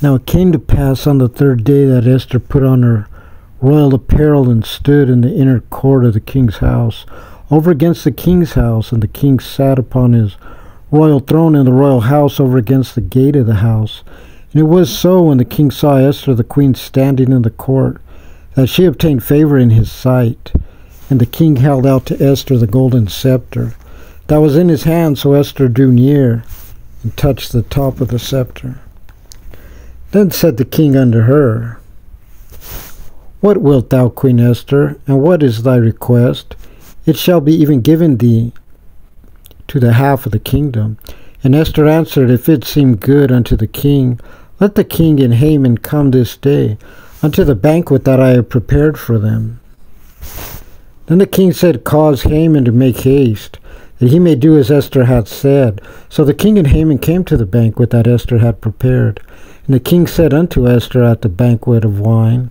Now it came to pass on the third day that Esther put on her royal apparel and stood in the inner court of the king's house, over against the king's house, and the king sat upon his royal throne in the royal house over against the gate of the house. And it was so, when the king saw Esther the queen standing in the court, that she obtained favor in his sight. And the king held out to Esther the golden scepter that was in his hand. So Esther drew near and touched the top of the scepter. Then said the king unto her, What wilt thou, Queen Esther, and what is thy request? It shall be even given thee to the half of the kingdom. And Esther answered, If it seem good unto the king, let the king and Haman come this day unto the banquet that I have prepared for them. Then the king said, Cause Haman to make haste, that he may do as Esther had said. So the king and Haman came to the banquet that Esther had prepared. And the king said unto Esther at the banquet of wine,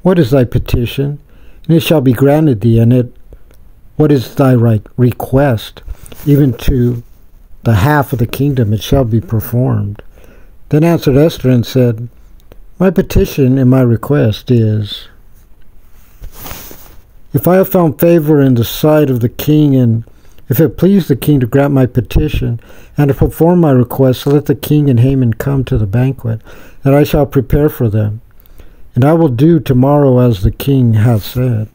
What is thy petition? And it shall be granted thee. And what is thy request? Even to the half of the kingdom it shall be performed. Then answered Esther and said, My petition and my request is, if I have found favor in the sight of the king, and if it please the king to grant my petition, and to perform my request, so let the king and Haman come to the banquet, that I shall prepare for them. And I will do tomorrow as the king hath said.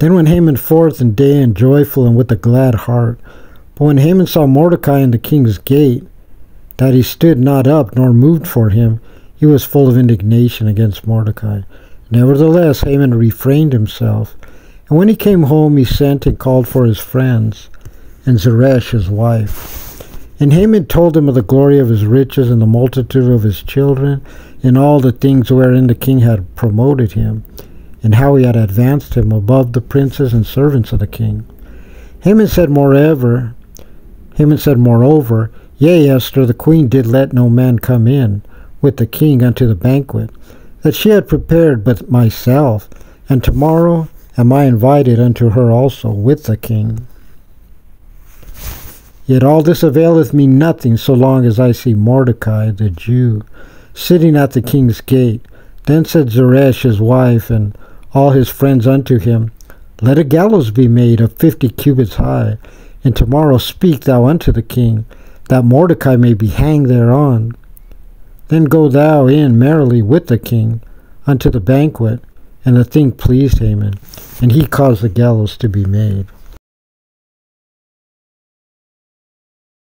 Then went Haman forth in day and joyful and with a glad heart. But when Haman saw Mordecai in the king's gate, that he stood not up nor moved for him, he was full of indignation against Mordecai. Nevertheless, Haman refrained himself. And when he came home, he sent and called for his friends, and Zeresh his wife. And Haman told him of the glory of his riches, and the multitude of his children, and all the things wherein the king had promoted him, and how he had advanced him above the princes and servants of the king. Haman said, Moreover, Yea, Esther, the queen did let no man come in with the king unto the banquet, that she had prepared but myself, and tomorrow am I invited unto her also with the king. Yet all this availeth me nothing, so long as I see Mordecai the Jew sitting at the king's gate. Then said Zeresh his wife and all his friends unto him, Let a gallows be made of 50 cubits high, and tomorrow speak thou unto the king, that Mordecai may be hanged thereon. Then go thou in merrily with the king unto the banquet. And the thing pleased Haman, and he caused the gallows to be made.